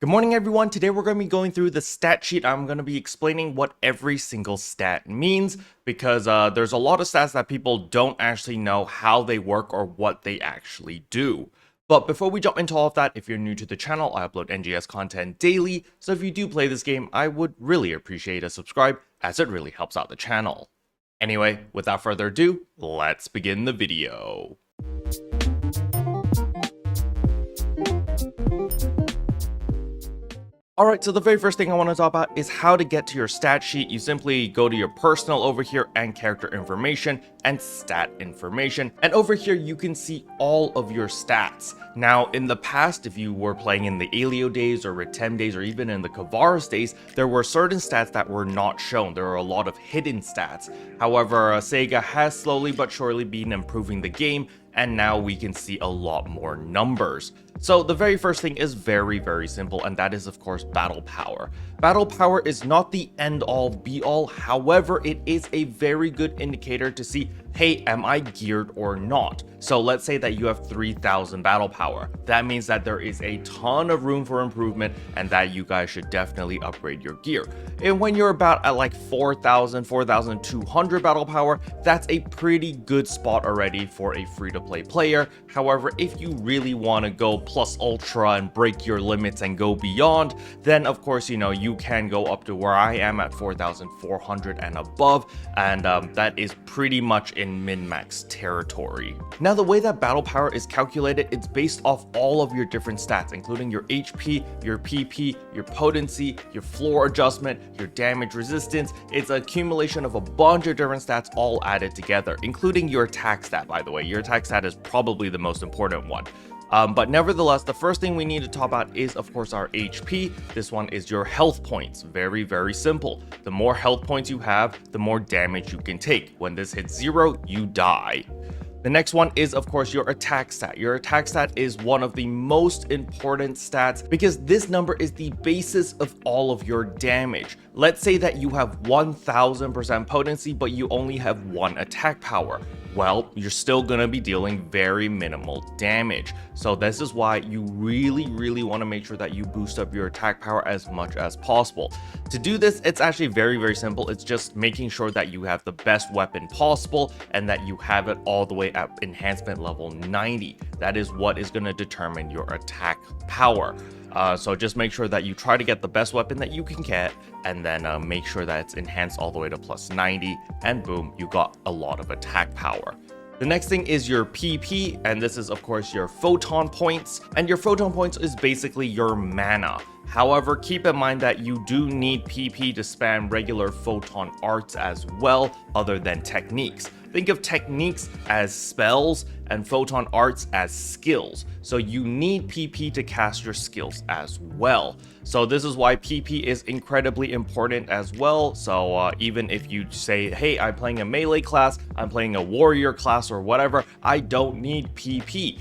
Good morning everyone, today we're going to be going through the stat sheet. I'm going to be explaining what every single stat means because there's a lot of stats that people don't actually know how they work or what they actually do. But before we jump into all of that, if you're new to the channel, I upload NGS content daily, so if you do play this game, I would really appreciate a subscribe as it really helps out the channel. Anyway, without further ado, let's begin the video. Alright, so the very first thing I want to talk about is how to get to your stat sheet. You simply go to your personal over here and character information and stat information. And over here you can see all of your stats. Now in the past, if you were playing in the Ailio days or Ritem days or even in the Kavaris days, there were certain stats that were not shown. There were a lot of hidden stats. However, Sega has slowly but surely been improving the game, and now we can see a lot more numbers. So the very first thing is very simple, and that is of course battle power. Battle power is not the end all be all, however it is a very good indicator to see, hey, am I geared or not? So let's say that you have 3,000 battle power. That means that there is a ton of room for improvement and that you guys should definitely upgrade your gear. And when you're about at like 4,000, 4,200 battle power, that's a pretty good spot already for a free-to-play player. However, if you really want to go plus ultra and break your limits and go beyond, then of course, you know, you can go up to where I am at 4,400 and above, and that is pretty much in min-max territory. Now, the way that battle power is calculated, it's based off all of your different stats, including your HP, your PP, your potency, your floor adjustment, your damage resistance. It's an accumulation of a bunch of different stats all added together, including your attack stat, by the way. Your attack stat is probably the most important one. But nevertheless, the first thing we need to talk about is, of course, our HP. This one is your health points. Very simple. The more health points you have, the more damage you can take. When this hits 0, you die. The next one is, of course, your attack stat. Your attack stat is one of the most important stats because this number is the basis of all of your damage. Let's say that you have 1000% potency, but you only have 1 attack power. Well, you're still gonna be dealing very minimal damage. So this is why you really want to make sure that you boost up your attack power as much as possible. To do this, it's actually very simple. It's just making sure that you have the best weapon possible and that you have it all the way at enhancement level 90. That is what is going to determine your attack power. So just make sure that you try to get the best weapon that you can get, and then make sure that it's enhanced all the way to plus 90, and boom, you got a lot of attack power. The next thing is your PP, and this is of course your photon points, and your photon points is basically your mana. However, keep in mind that you do need PP to spam regular photon arts as well, other than techniques. Think of techniques as spells and photon arts as skills. So you need PP to cast your skills as well. So this is why PP is incredibly important as well. So even if you say, hey, I'm playing a melee class, I'm playing a warrior class or whatever, I don't need PP.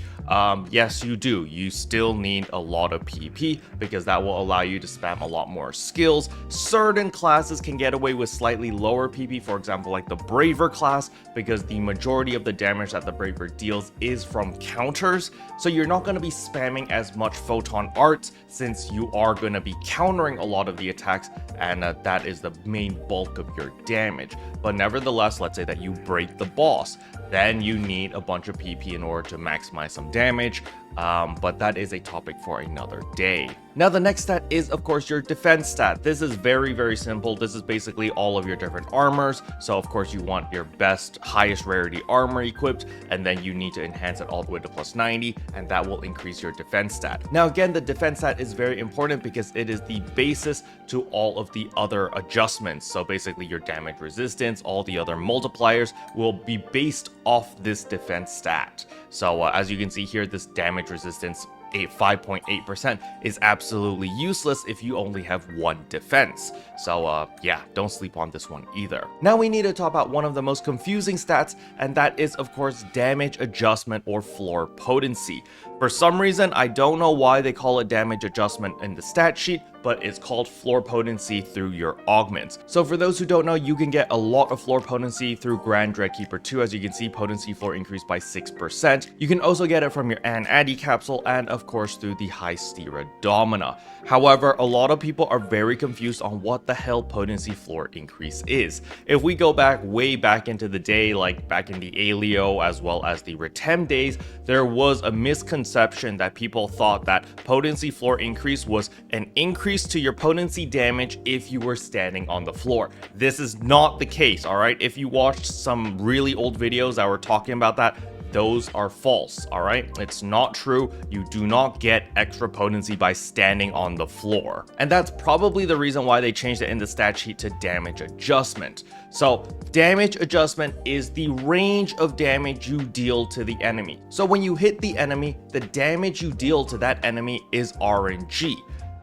Yes, you do. You still need a lot of PP because that will allow you to spam a lot more skills. Certain classes can get away with slightly lower PP, for example, like the Braver class, because the majority of the damage that the Braver deals is from counters. So you're not going to be spamming as much photon arts since you are going to be countering a lot of the attacks, and that is the main bulk of your damage. But nevertheless, let's say that you break the boss, then you need a bunch of PP in order to maximize some damage, but that is a topic for another day. Now the next stat is of course your defense stat. This is very simple. This is basically all of your different armors. So of course you want your best highest rarity armor equipped, and then you need to enhance it all the way to plus 90, and that will increase your defense stat. Now again, the defense stat is very important because it is the basis to all of the other adjustments. So basically your damage resistance, all the other multipliers will be based off this defense stat. So as you can see here, this damage resistance 5.8% is absolutely useless if you only have 1 defense. So yeah, don't sleep on this one either. Now we need to talk about one of the most confusing stats, and that is of course damage adjustment or floor potency. For some reason, I don't know why they call it damage adjustment in the stat sheet, but it's called floor potency through your augments. So for those who don't know, you can get a lot of floor potency through Grand Dreadkeeper 2. As you can see, potency floor increased by 6%. You can also get it from your Addy capsule and of course through the High Stira Domina. However, a lot of people are very confused on what the hell potency floor increase is. If we go back way back into the day, like back in the Alio as well as the Retem days, there was a misconception that people thought that potency floor increase was an increase to your potency damage if you were standing on the floor. This is not the case, alright? If you watched some really old videos that were talking about that, those are false, alright? It's not true. You do not get extra potency by standing on the floor. And that's probably the reason why they changed it in the stat sheet to damage adjustment. So damage adjustment is the range of damage you deal to the enemy. So when you hit the enemy, the damage you deal to that enemy is RNG.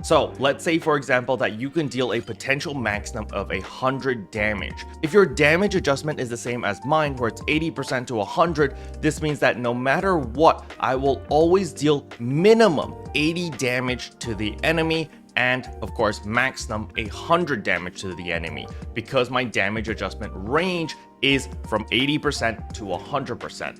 So let's say, for example, that you can deal a potential maximum of 100 damage. If your damage adjustment is the same as mine, where it's 80% to 100, this means that no matter what, I will always deal minimum 80 damage to the enemy, and of course maximum 100 damage to the enemy, because my damage adjustment range is from 80% to 100%.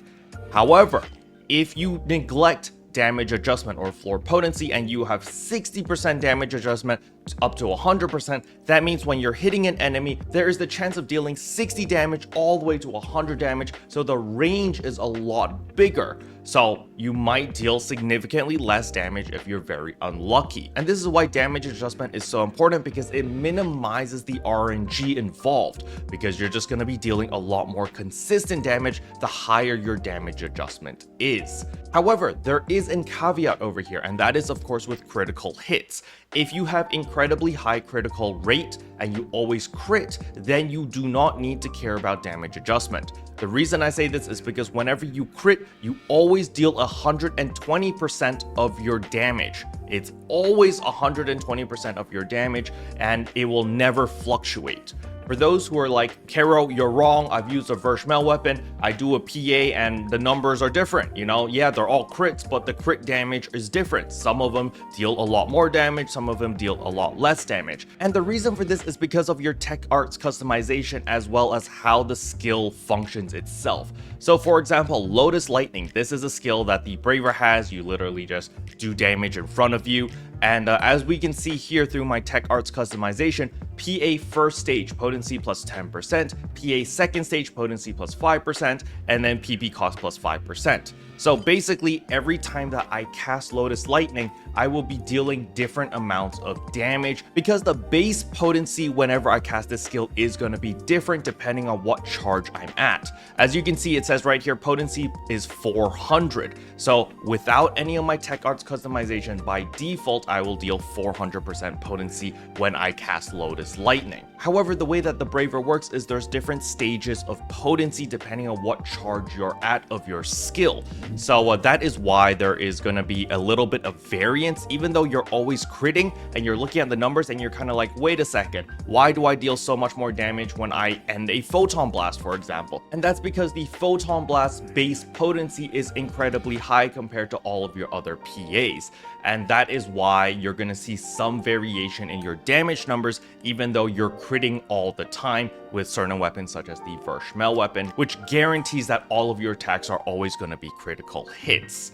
However, if you neglect damage adjustment or floor potency and you have 60% damage adjustment up to 100%, that means when you're hitting an enemy, there is the chance of dealing 60 damage all the way to 100 damage, so the range is a lot bigger. So you might deal significantly less damage if you're very unlucky. And this is why damage adjustment is so important, because it minimizes the RNG involved, because you're just going to be dealing a lot more consistent damage the higher your damage adjustment is. However, there is a caveat over here, and that is of course with critical hits. If you have incredibly high critical rate and you always crit, then you do not need to care about damage adjustment. The reason I say this is because whenever you crit, you always deal 120% of your damage. It's always 120% of your damage, and it will never fluctuate. For those who are like, Kero, you're wrong, I've used a Vershmel weapon, I do a PA and the numbers are different, you know? Yeah, they're all crits, but the crit damage is different. Some of them deal a lot more damage, some of them deal a lot less damage. And the reason for this is because of your tech arts customization as well as how the skill functions itself. So for example, Lotus Lightning, this is a skill that the Braver has. You literally just do damage in front of you. And as we can see here through my tech arts customization, PA first stage potency plus 10%, PA second stage potency plus 5%, and then PP cost plus 5%. So basically, every time that I cast Lotus Lightning, I will be dealing different amounts of damage, because the base potency whenever I cast this skill is going to be different depending on what charge I'm at. As you can see, it says right here, potency is 400. So without any of my tech arts customization, by default, I will deal 400% potency when I cast Lotus Lightning. However, the way that the Braver works is there's different stages of potency depending on what charge you're at of your skill. So that is why there is going to be a little bit of variance, even though you're always critting and you're looking at the numbers and you're kind of like, wait a second, why do I deal so much more damage when I end a Photon Blast, for example? And that's because the Photon Blast base potency is incredibly high compared to all of your other PAs. And that is why you're going to see some variation in your damage numbers, even though you're critting all the time with certain weapons such as the Vershmel weapon, which guarantees that all of your attacks are always going to be critical hits.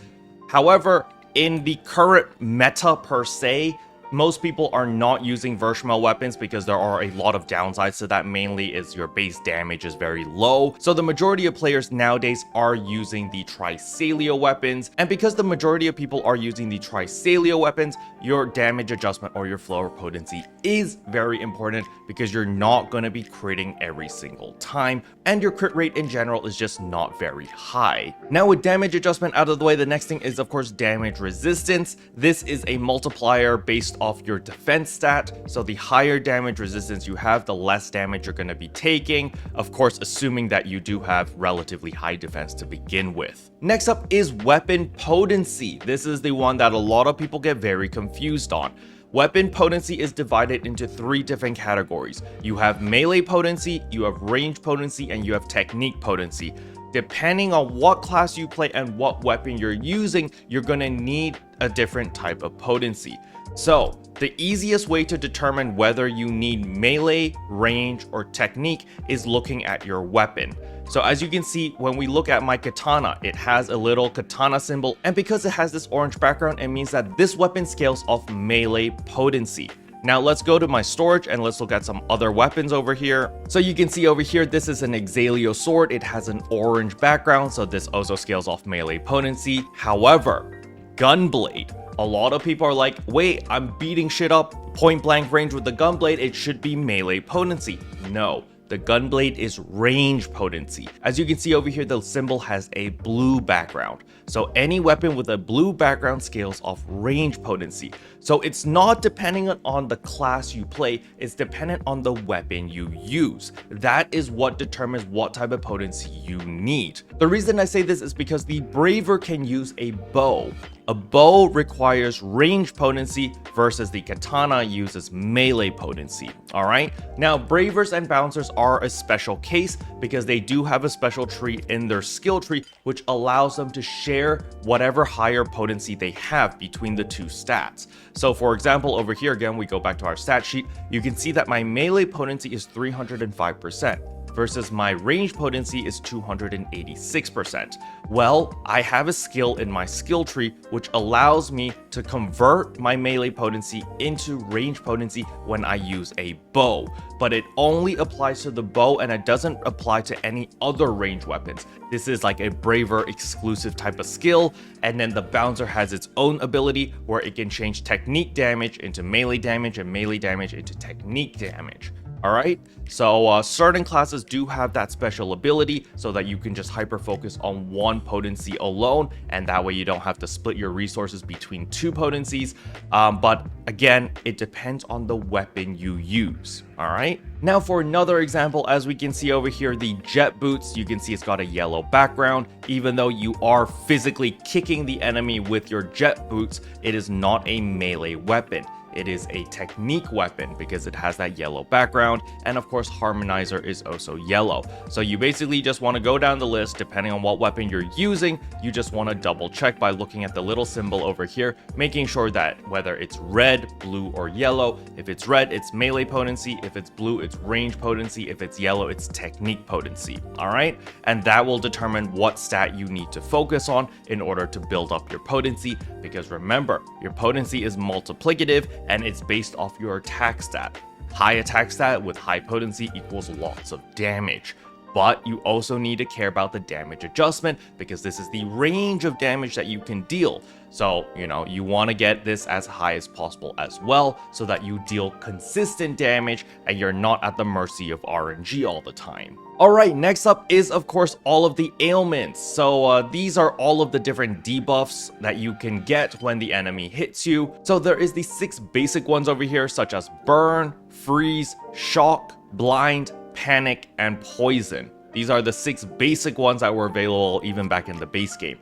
However, in the current meta per se, most people are not using Vershmel weapons because there are a lot of downsides to that. Mainly is your base damage is very low. So the majority of players nowadays are using the Trisalio weapons. And because the majority of people are using the Trisalio weapons, your damage adjustment or your floor potency is very important, because you're not going to be critting every single time. And your crit rate in general is just not very high. Now with damage adjustment out of the way, the next thing is of course damage resistance. This is a multiplier based off your defense stat. So the higher damage resistance you have, the less damage you're going to be taking. Of course, assuming that you do have relatively high defense to begin with. Next up is weapon potency. This is the one that a lot of people get very confused on. Weapon potency is divided into 3 different categories. You have melee potency, you have range potency, and you have technique potency. depending on what class you play and what weapon you're using, you're gonna need a different type of potency. So the easiest way to determine whether you need melee, range, or technique is looking at your weapon. So as you can see, when we look at my katana, it has a little katana symbol, and because it has this orange background, it means that this weapon scales off melee potency. Now let's go to my storage and let's look at some other weapons over here. So you can see over here, this is an Exalio sword. It has an orange background, so this also scales off melee potency. However, Gunblade, a lot of people are like, wait, I'm beating shit up point blank range with the Gunblade, it should be melee potency. No, the Gunblade is range potency. As you can see over here, the symbol has a blue background. So any weapon with a blue background scales off range potency. So it's not dependent on the class you play, it's dependent on the weapon you use. That is what determines what type of potency you need. The reason I say this is because the Braver can use a bow. A bow requires range potency versus the katana uses melee potency, alright? Now, Bravers and Bouncers are a special case because they do have a special tree in their skill tree which allows them to share whatever higher potency they have between the two stats. So for example, over here again, we go back to our stat sheet, you can see that my melee potency is 305%. Versus my range potency is 286%. Well, I have a skill in my skill tree which allows me to convert my melee potency into range potency when I use a bow, but it only applies to the bow and it doesn't apply to any other range weapons. This is like a Braver exclusive type of skill, and then the Bouncer has its own ability where it can change technique damage into melee damage and melee damage into technique damage. Alright, so certain classes do have that special ability so that you can just hyper focus on one potency alone, and that way you don't have to split your resources between two potencies. But again, it depends on the weapon you use. Alright, now for another example, as we can see over here, the jet boots, you can see it's got a yellow background. Even though you are physically kicking the enemy with your jet boots, it is not a melee weapon. It is a technique weapon because it has that yellow background, and of course Harmonizer is also yellow. So you basically just want to go down the list depending on what weapon you're using. You just want to double check by looking at the little symbol over here, making sure that whether it's red, blue, or yellow, if it's red it's melee potency, if it's blue it's range potency, if it's yellow it's technique potency. Alright, and that will determine what stat you need to focus on in order to build up your potency, because remember, your potency is multiplicative and it's based off your attack stat. High attack stat with high potency equals lots of damage. But you also need to care about the damage adjustment because this is the range of damage that you can deal. So, you want to get this as high as possible as well so that you deal consistent damage and you're not at the mercy of RNG all the time. Alright, next up is of course all of the ailments. So these are all of the different debuffs that you can get when the enemy hits you. So there is the 6 basic ones over here, such as burn, freeze, shock, blind, panic, and poison. These are the 6 basic ones that were available even back in the base game.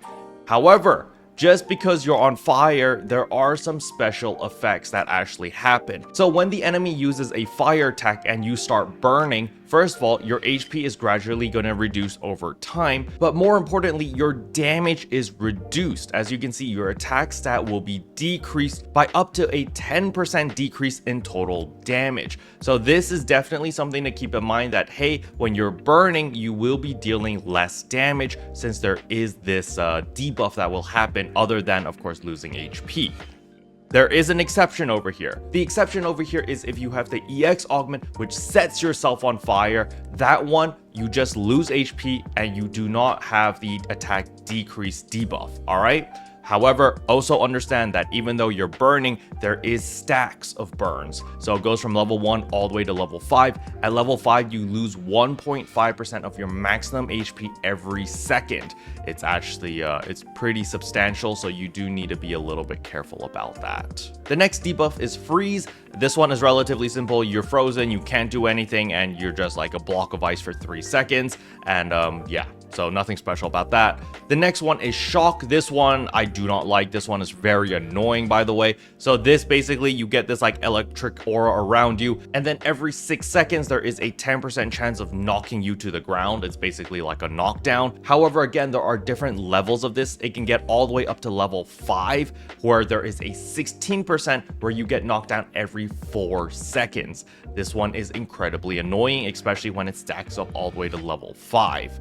However, just because you're on fire, there are some special effects that actually happen. So when the enemy uses a fire attack and you start burning, first of all, your HP is gradually going to reduce over time, but more importantly, your damage is reduced. As you can see, your attack stat will be decreased by up to a 10% decrease in total damage. So this is definitely something to keep in mind that, hey, when you're burning, you will be dealing less damage since there is this debuff that will happen other than, of course, losing HP. There is an exception over here. The exception over here is if you have the EX augment, which sets yourself on fire. That one, you just lose HP and you do not have the attack decrease debuff, alright? However, also understand that even though you're burning, there is stacks of burns. So it goes from level 1 all the way to level 5. At level 5, you lose 1.5% of your maximum HP every second. It's actually, it's pretty substantial, so you do need to be a little bit careful about that. The next debuff is freeze. This one is relatively simple. You're frozen, you can't do anything, and you're just like a block of ice for 3 seconds. And yeah, so nothing special about that. The next one is Shock. This one I do not like. This one is very annoying, by the way. So this basically, you get this like electric aura around you, and then every 6 seconds there is a 10% chance of knocking you to the ground. It's basically like a knockdown. However, again, there are different levels of this. It can get all the way up to level 5, where there is a 16% where you get knocked down every 4 seconds. This one is incredibly annoying, especially when it stacks up all the way to level 5.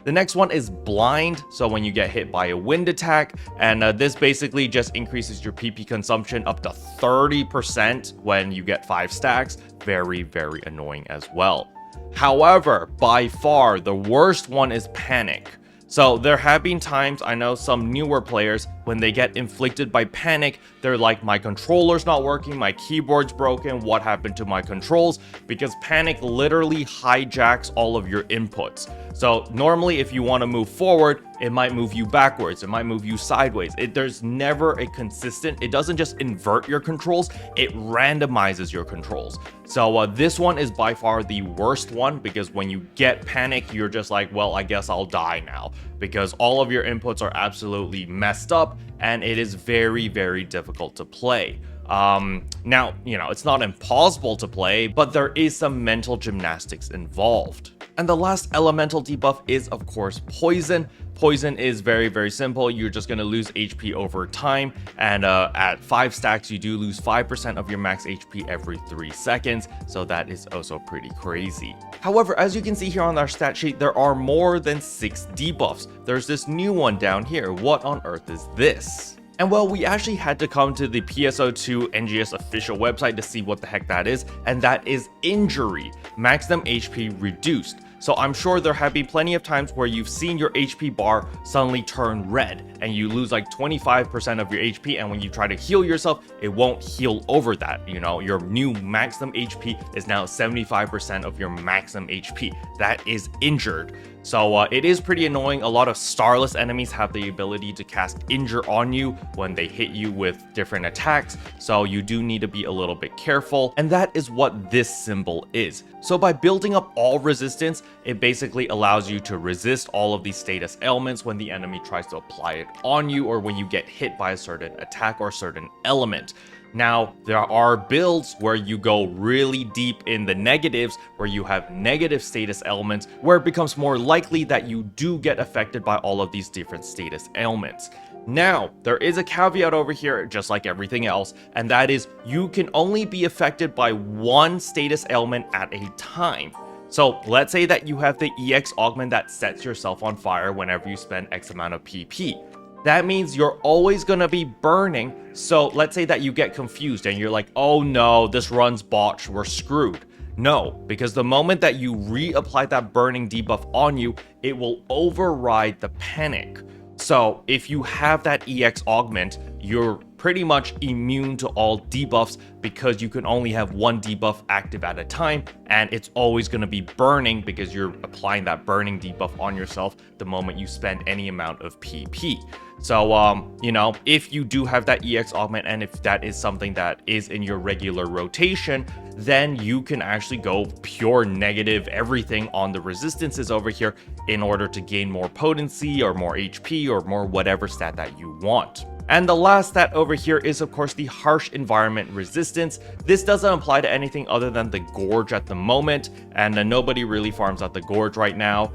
The next one is Blind, so when you get hit by a wind attack, and this basically just increases your PP consumption up to 30% when you get 5 stacks. Very, very annoying as well. However, by far the worst one is Panic. So there have been times, I know some newer players, when they get inflicted by Panic, they're like, my controller's not working, my keyboard's broken, what happened to my controls? Because Panic literally hijacks all of your inputs. So normally if you want to move forward, it might move you backwards, it might move you sideways. There's never a consistent, it doesn't just invert your controls, it randomizes your controls. So this one is by far the worst one, because when you get Panic, you're just like, well, I guess I'll die now, because all of your inputs are absolutely messed up, and it is very, very difficult to play. Now, you know, it's not impossible to play, but there is some mental gymnastics involved. And the last elemental debuff is, of course, Poison. Poison is very, very simple. You're just going to lose HP over time, and at 5 stacks, you do lose 5% of your max HP every 3 seconds, so that is also pretty crazy. However, as you can see here on our stat sheet, there are more than 6 debuffs. There's this new one down here. What on earth is this? And well, we actually had to come to the PSO2 NGS official website to see what the heck that is, and that is Injury, maximum HP reduced. So I'm sure there have been plenty of times where you've seen your HP bar suddenly turn red and you lose like 25% of your HP, and when you try to heal yourself, it won't heal over that. You know, your new maximum HP is now 75% of your maximum HP. That is injured. So it is pretty annoying. A lot of starless enemies have the ability to cast Injure on you when they hit you with different attacks, so you do need to be a little bit careful, and that is what this symbol is. So by building up all resistance, it basically allows you to resist all of these status ailments when the enemy tries to apply it on you, or when you get hit by a certain attack or certain element. Now, there are builds where you go really deep in the negatives, where you have negative status ailments, where it becomes more likely that you do get affected by all of these different status ailments. Now, there is a caveat over here, just like everything else, and that is you can only be affected by one status ailment at a time. So let's say that you have the EX augment that sets yourself on fire whenever you spend X amount of PP. That means you're always gonna be burning. So let's say that you get confused and you're like, oh no, this run's botched, we're screwed. No, because the moment that you reapply that burning debuff on you, it will override the Panic. So if you have that EX augment, you're pretty much immune to all debuffs, because you can only have one debuff active at a time, and it's always going to be burning because you're applying that burning debuff on yourself the moment you spend any amount of PP. So, you know, if you do have that EX augment, and if that is something that is in your regular rotation, then you can actually go pure negative everything on the resistances over here in order to gain more potency or more HP or more whatever stat that you want. And the last stat over here is, of course, the harsh environment resistance. This doesn't apply to anything other than the Gorge at the moment, and nobody really farms out the Gorge right now.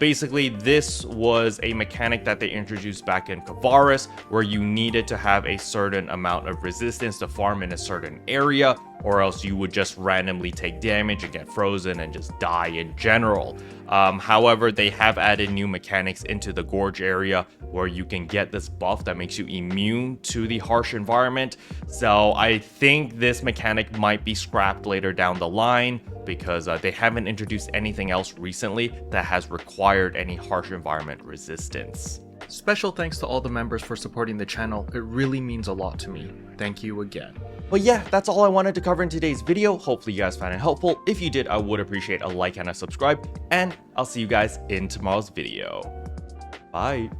Basically, this was a mechanic that they introduced back in Kavaris, where you needed to have a certain amount of resistance to farm in a certain area, or else you would just randomly take damage and get frozen and just die in general. However, they have added new mechanics into the Gorge area where you can get this buff that makes you immune to the harsh environment. So I think this mechanic might be scrapped later down the line, because they haven't introduced anything else recently that has required any harsh environment resistance. Special thanks to all the members for supporting the channel. It really means a lot to me. Thank you again. But yeah, that's all I wanted to cover in today's video. Hopefully you guys found it helpful. If you did, I would appreciate a like and a subscribe, and I'll see you guys in tomorrow's video. Bye.